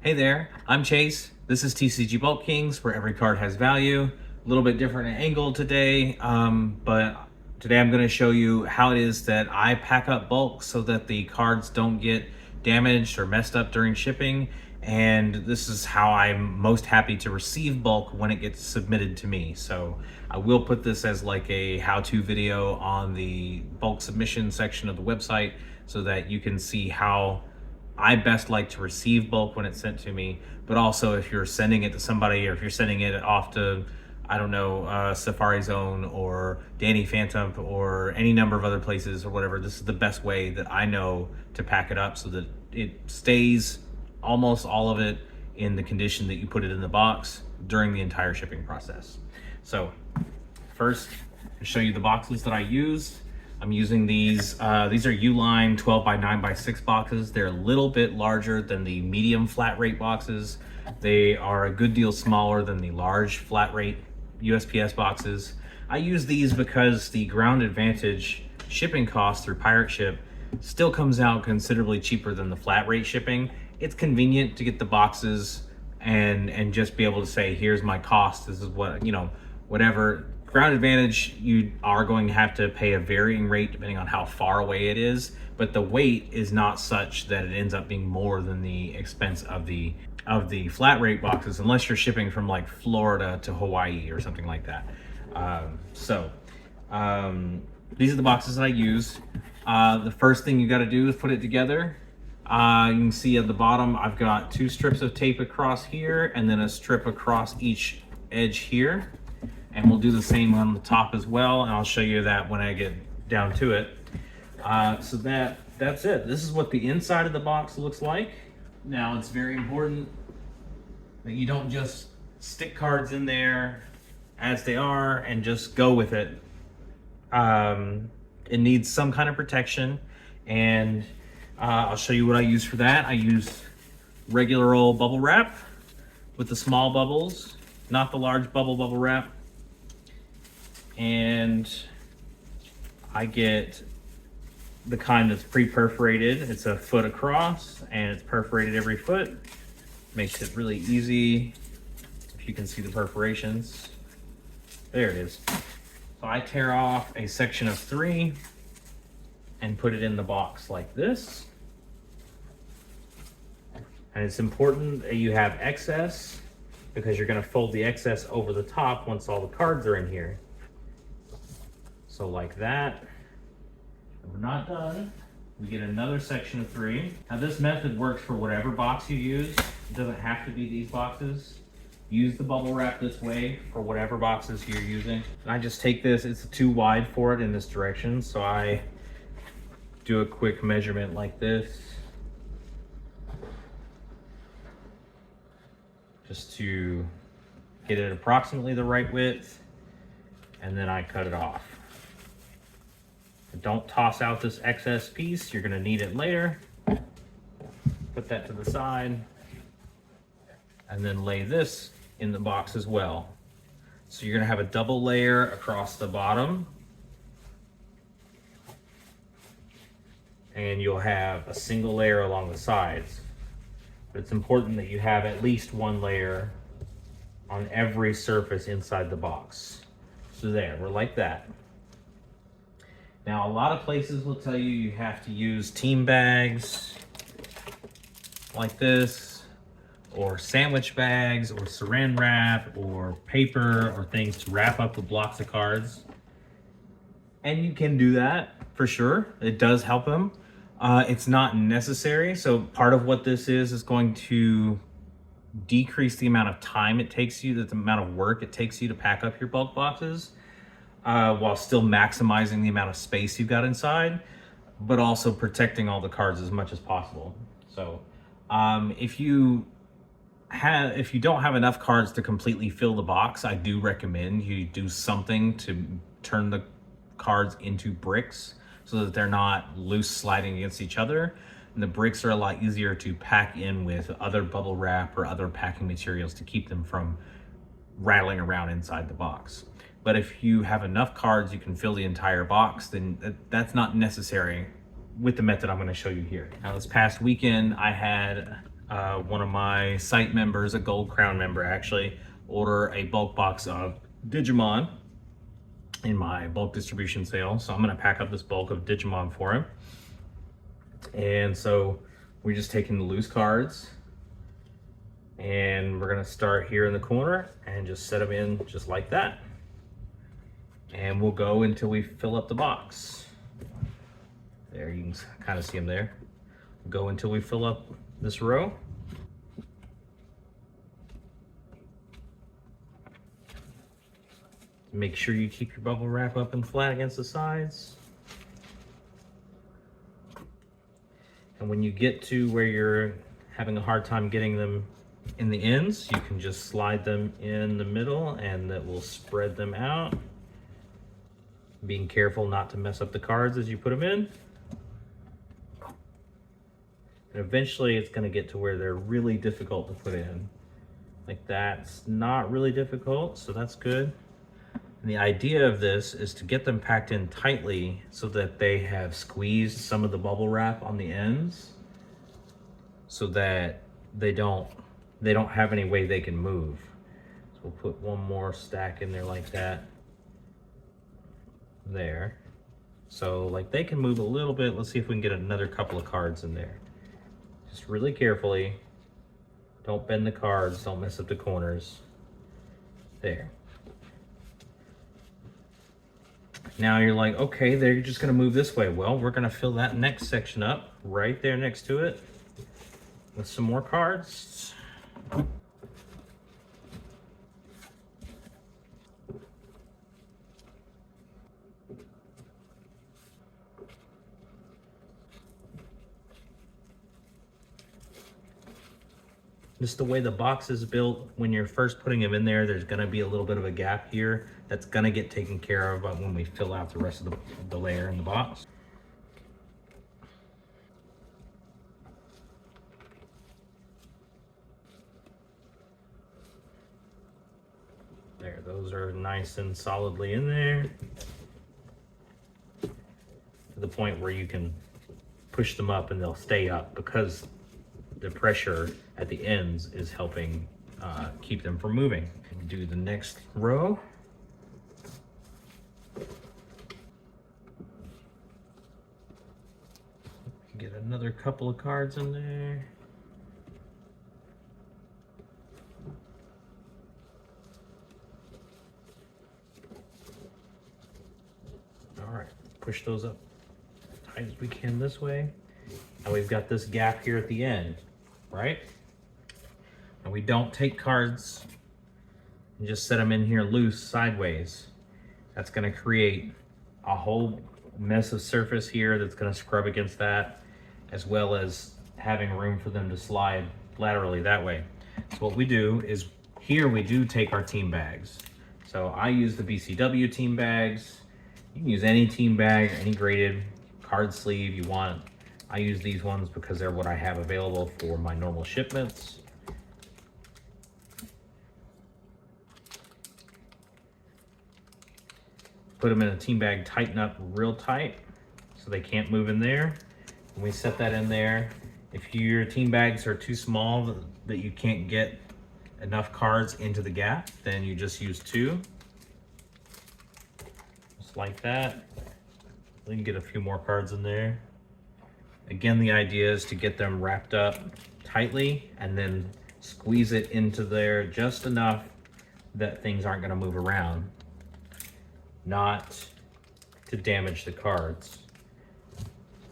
Hey there, I'm Chase. This is TCG Bulk Kings, where every card has value. A little bit different angle today, but today I'm going to show you how it is that I pack up bulk so that the cards don't get damaged or messed up during shipping. And this is how I'm most happy to receive bulk when it gets submitted to me. So I will put this as like a how-to video on the bulk submission section of the website so that you can see how I best like to receive bulk when it's sent to me, but also if you're sending it to somebody or if you're sending it off to, I don't know, Safari Zone or Danny Phantom or any number of other places or whatever, this is the best way that I know to pack it up so that it stays almost all of it in the condition that you put it in the box during the entire shipping process. So first, I'll show you the boxes that I used. I'm using these are Uline 12 by 9 by 6 boxes. They're a little bit larger than the medium flat rate boxes. They are a good deal smaller than the large flat rate USPS boxes. I use these because the ground advantage shipping cost through Pirate Ship still comes out considerably cheaper than the flat rate shipping. It's convenient to get the boxes and just be able to say, here's my cost. This is what, whatever. Ground advantage, you are going to have to pay a varying rate depending on how far away it is, but the weight is not such that it ends up being more than the expense of the flat rate boxes, unless you're shipping from like Florida to Hawaii or something like that. These are the boxes that I use. The first thing you got to do is put it together. You can see at the bottom, I've got 2 strips of tape across here and then a strip across each edge here. And we'll do the same on the top as well, and I'll show you that when I get down to it. So that's it. This is what the inside of the box looks like. Now, it's very important that you don't just stick cards in there as they are and just go with it. It needs some kind of protection, and I'll show you what I use for that. I use regular old bubble wrap with the small bubbles, not the large bubble wrap. And I get the kind that's pre-perforated. It's a foot across and it's perforated every foot. Makes it really easy if you can see the perforations. There it is. So I tear off a section of 3 and put it in the box like this. And it's important that you have excess because you're going to fold the excess over the top once all the cards are in here. So like that. We're not done. We get another section of 3. Now this method works for whatever box you use. It doesn't have to be these boxes. Use the bubble wrap this way for whatever boxes you're using. And I just take this, it's too wide for it in this direction, so I do a quick measurement like this. Just to get it approximately the right width, and then I cut it off. Don't toss out this excess piece, you're gonna need it later. Put that to the side, and then lay this in the box as well. So you're gonna have a double layer across the bottom, and you'll have a single layer along the sides. But it's important that you have at least 1 layer on every surface inside the box. So there, we're like that. Now, a lot of places will tell you have to use team bags like this, or sandwich bags, or saran wrap, or paper, or things to wrap up the blocks of cards. And you can do that for sure. It does help them. It's not necessary. So part of what this is going to decrease the amount of time it takes you, the amount of work it takes you to pack up your bulk boxes, while still maximizing the amount of space you've got inside, but also protecting all the cards as much as possible. So if you don't have enough cards to completely fill the box, I do recommend you do something to turn the cards into bricks so that they're not loose sliding against each other. And the bricks are a lot easier to pack in with other bubble wrap or other packing materials to keep them from rattling around inside the box. But if you have enough cards you can fill the entire box, then that's not necessary with the method I'm going to show you here. Now, this past weekend I had one of my site members, a Gold Crown member actually, order a bulk box of Digimon in my bulk distribution sale. So I'm gonna pack up this bulk of Digimon for him. And so we're just taking the loose cards and we're gonna start here in the corner and just set them in just like that. And we'll go until we fill up the box. There, you can kind of see them there. We'll go until we fill up this row. Make sure you keep your bubble wrap up and flat against the sides. And when you get to where you're having a hard time getting them in the ends, you can just slide them in the middle and that will spread them out. Being careful not to mess up the cards as you put them in. And eventually it's going to get to where they're really difficult to put in. Like that's not really difficult, so that's good. And the idea of this is to get them packed in tightly so that they have squeezed some of the bubble wrap on the ends so that they don't have any way they can move. So we'll put one more stack in there like that. There. So like they can move a little bit. Let's see if we can get another couple of cards in there. Just really carefully. Don't bend the cards, don't mess up the corners. There. Now you're like, okay, they're just gonna move this way. Well, we're gonna fill that next section up right there next to it with some more cards. Just the way the box is built, when you're first putting them in there, there's gonna be a little bit of a gap here that's gonna get taken care of when we fill out the rest of the layer in the box. There, those are nice and solidly in there. To the point where you can push them up and they'll stay up because the pressure at the ends is helping keep them from moving. Do the next row. Get another couple of cards in there. All right, push those up as tight as we can this way. And we've got this gap here at the end, right? And we don't take cards and just set them in here loose sideways. That's gonna create a whole mess of surface here that's gonna scrub against that, as well as having room for them to slide laterally that way. So what we do is, here we do take our team bags. So I use the BCW team bags. You can use any team bag, any graded card sleeve you want. I use these ones because they're what I have available for my normal shipments. Put them in a team bag, tighten up real tight so they can't move in there. And we set that in there. If your team bags are too small that you can't get enough cards into the gap, then you just use two. Just like that. You can get a few more cards in there. Again, the idea is to get them wrapped up tightly and then squeeze it into there just enough that things aren't going to move around, not to damage the cards.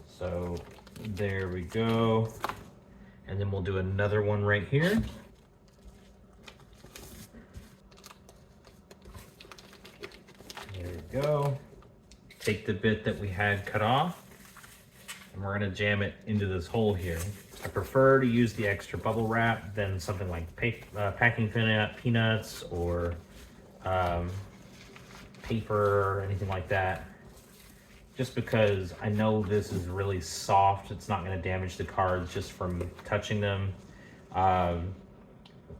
So there we go. And then we'll do another one right here. There we go. Take the bit that we had cut off, and we're gonna jam it into this hole here. I prefer to use the extra bubble wrap than something like packing peanuts or paper or anything like that. Just because I know this is really soft, it's not gonna damage the cards just from touching them.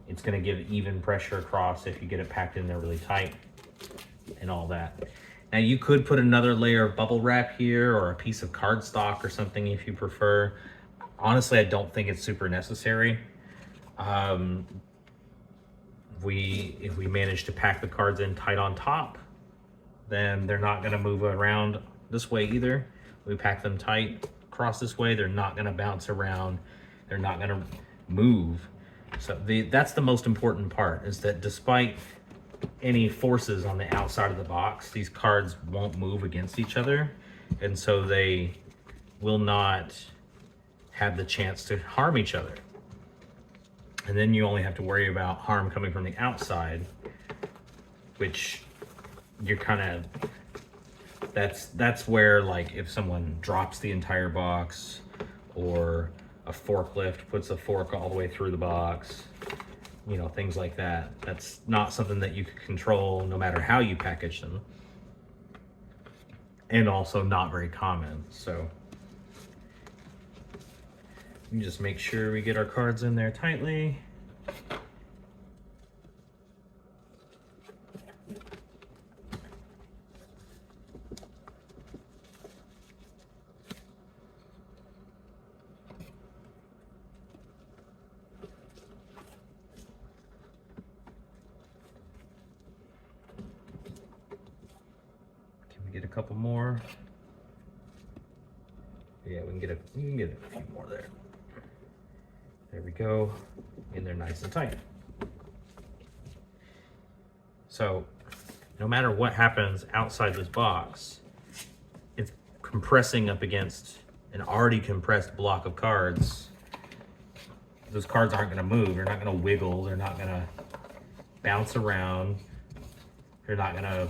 It's gonna give even pressure across if you get it packed in there really tight and all that. Now you could put another layer of bubble wrap here or a piece of cardstock or something if you prefer. Honestly, I don't think it's super necessary. Um, if we manage to pack the cards in tight on top, then they're not going to move around this way either. We pack them tight across this way, they're not going to bounce around, they're not going to move. So that's the most important part, is that despite any forces on the outside of the box, these cards won't move against each other, and so they will not have the chance to harm each other. And then you only have to worry about harm coming from the outside, which you're kind of, that's where, like, if someone drops the entire box, or a forklift puts a fork all the way through the box, you know, things like that. That's not something that you can control no matter how you package them, and also not very common. So you just make sure we get our cards in there tightly. Can we get a couple more? Yeah, we can get a few more there. There we go. And they're nice and tight. So no matter what happens outside this box, it's compressing up against an already compressed block of cards. Those cards aren't going to move. They're not going to wiggle. They're not going to bounce around. They're not going to...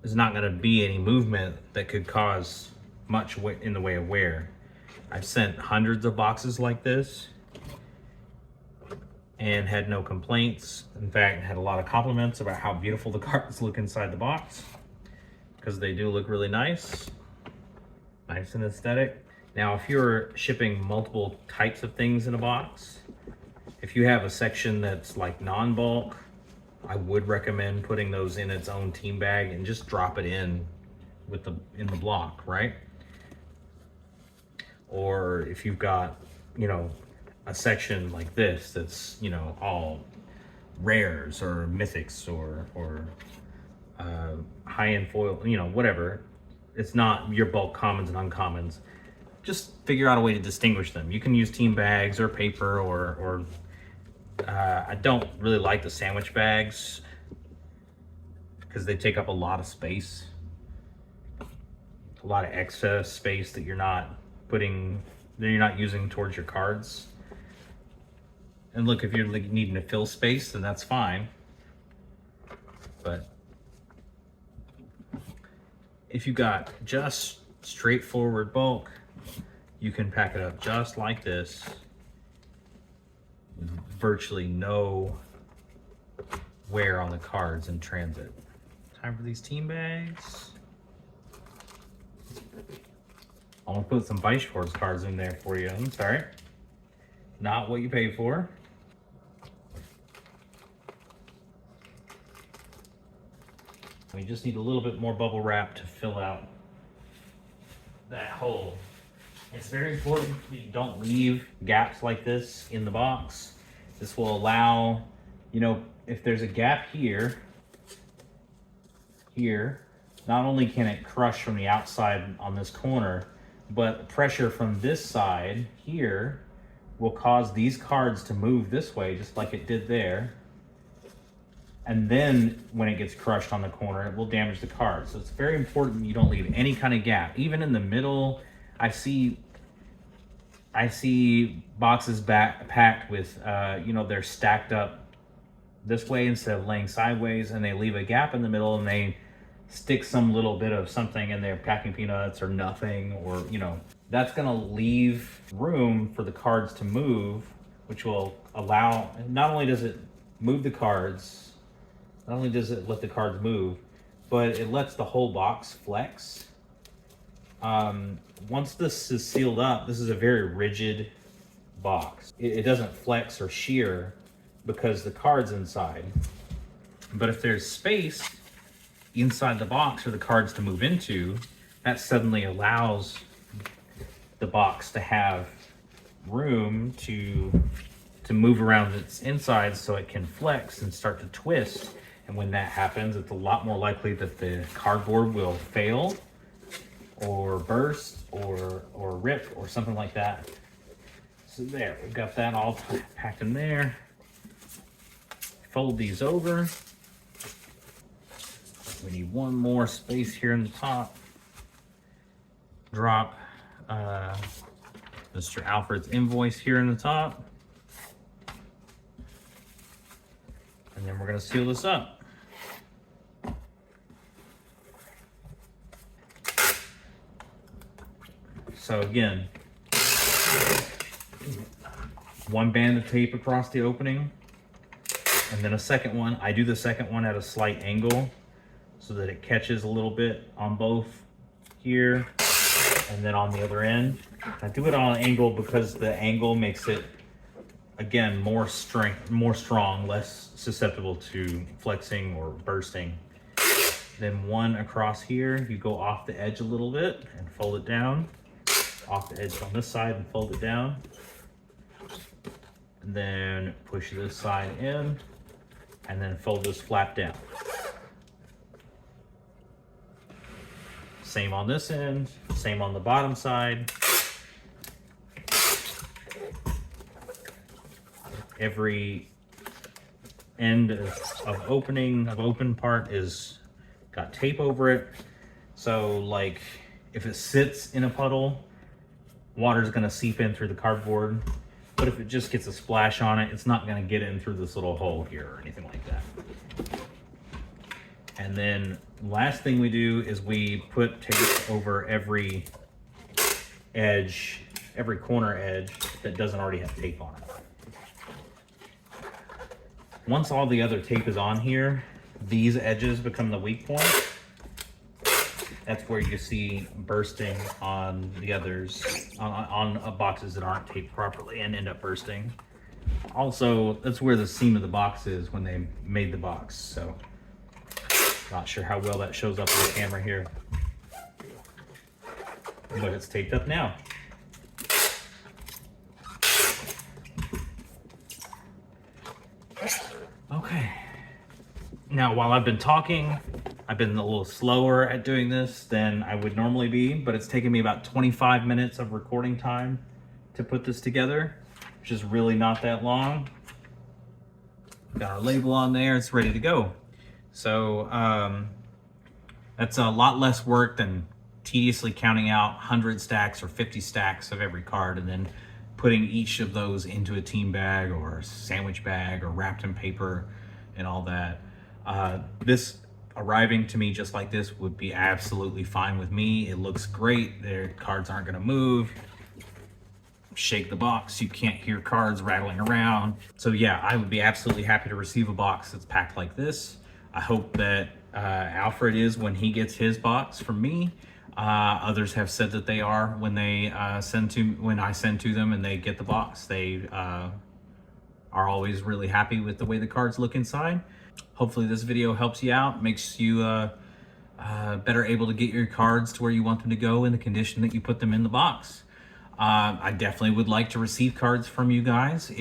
There's not going to be any movement that could cause much in the way of wear. I've sent hundreds of boxes like this and had no complaints. In fact, had a lot of compliments about how beautiful the cards look inside the box, because they do look really nice and aesthetic. Now, if you're shipping multiple types of things in a box, if you have a section that's like non-bulk, I would recommend putting those in its own team bag and just drop it in the block, right? Or if you've got, you know, a section like this that's, you know, all rares or mythics or high-end foil, you know, whatever. It's not your bulk commons and uncommons. Just figure out a way to distinguish them. You can use team bags or paper or I don't really like the sandwich bags because they take up a lot of space, a lot of excess space that you're not using towards your cards. And look, if you're needing to fill space, then that's fine. But if you got just straightforward bulk, you can pack it up just like this, with virtually no wear on the cards in transit. Time for these team bags. I'm gonna put some Vice Force cards in there for you. I'm sorry. Not what you paid for. We just need a little bit more bubble wrap to fill out that hole. It's very important that you don't leave gaps like this in the box. This will allow, you know, if there's a gap here, not only can it crush from the outside on this corner, but pressure from this side here will cause these cards to move this way, just like it did there. And then when it gets crushed on the corner, it will damage the card. So it's very important you don't leave any kind of gap. Even in the middle, I see boxes packed with, you know, they're stacked up this way instead of laying sideways, and they leave a gap in the middle and they stick some little bit of something in there, packing peanuts or nothing, or, you know, that's gonna leave room for the cards to move, which will allow, not only does it move the cards, not only does it let the cards move, but it lets the whole box flex. Once this is sealed up, this is a very rigid box. It doesn't flex or shear because the card's inside. But if there's space inside the box for the cards to move into, that suddenly allows the box to have room to move around its inside so it can flex and start to twist. And when that happens, it's a lot more likely that the cardboard will fail or burst or rip or something like that. So there, we've got that all packed in there. Fold these over. We need one more space here in the top. Drop Mr. Alfred's invoice here in the top. And then we're gonna seal this up. So again, one band of tape across the opening, and then a second one. I do the second one at a slight angle so that it catches a little bit on both here and then on the other end. I do it on an angle because the angle makes it, again, more strong, less susceptible to flexing or bursting. Then one across here, you go off the edge a little bit and fold it down. Off the edge on this side and fold it down. And then push this side in and then fold this flap down. Same on this end, same on the bottom side. Every end of open part is got tape over it. So like if it sits in a puddle, water's gonna seep in through the cardboard. But if it just gets a splash on it, it's not gonna get in through this little hole here or anything like that. And then last thing we do is we put tape over every edge, every corner edge that doesn't already have tape on it. Once all the other tape is on here, these edges become the weak point. That's where you see bursting on the others, on boxes that aren't taped properly and end up bursting. Also, that's where the seam of the box is when they made the box. So, not sure how well that shows up on the camera here. But it's taped up now. Okay. Now, while I've been talking, I've been a little slower at doing this than I would normally be, but it's taken me about 25 minutes of recording time to put this together, which is really not that long. Got our label on there, it's ready to go. So that's a lot less work than tediously counting out 100 stacks or 50 stacks of every card and then putting each of those into a team bag or a sandwich bag or wrapped in paper and all that. This arriving to me just like this would be absolutely fine with me. It looks great. Their cards aren't going to move. Shake the box, you can't hear cards rattling around. So yeah, I would be absolutely happy to receive a box that's packed like this. I hope that Alfred is when he gets his box from me. Others have said that they are when they when I send to them and they get the box. They are always really happy with the way the cards look inside. Hopefully this video helps you out, makes you better able to get your cards to where you want them to go in the condition that you put them in the box. I definitely would like to receive cards from you guys.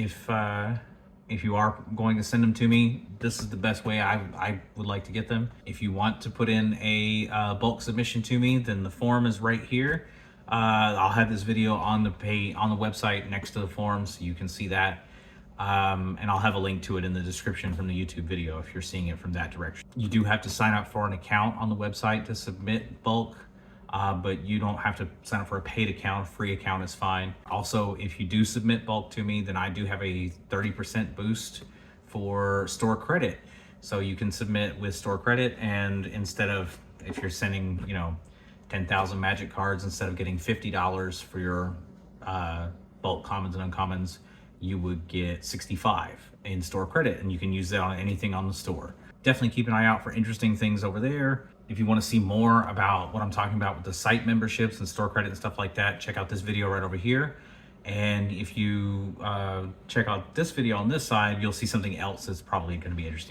If you are going to send them to me, this is the best way I would like to get them. If you want to put in a bulk submission to me, then the form is right here. I'll have this video on the website next to the form so you can see that. And I'll have a link to it in the description from the YouTube video if you're seeing it from that direction. You do have to sign up for an account on the website to submit bulk. But you don't have to sign up for a paid account. A free account is fine. Also, if you do submit bulk to me, then I do have a 30% boost for store credit. So you can submit with store credit, and instead of, if you're sending, 10,000 magic cards, instead of getting $50 for your bulk commons and uncommons, you would get 65 in store credit, and you can use that on anything on the store. Definitely keep an eye out for interesting things over there. If you want to see more about what I'm talking about with the site memberships and store credit and stuff like that, check out this video right over here. And if you check out this video on this side, you'll see something else that's probably going to be interesting.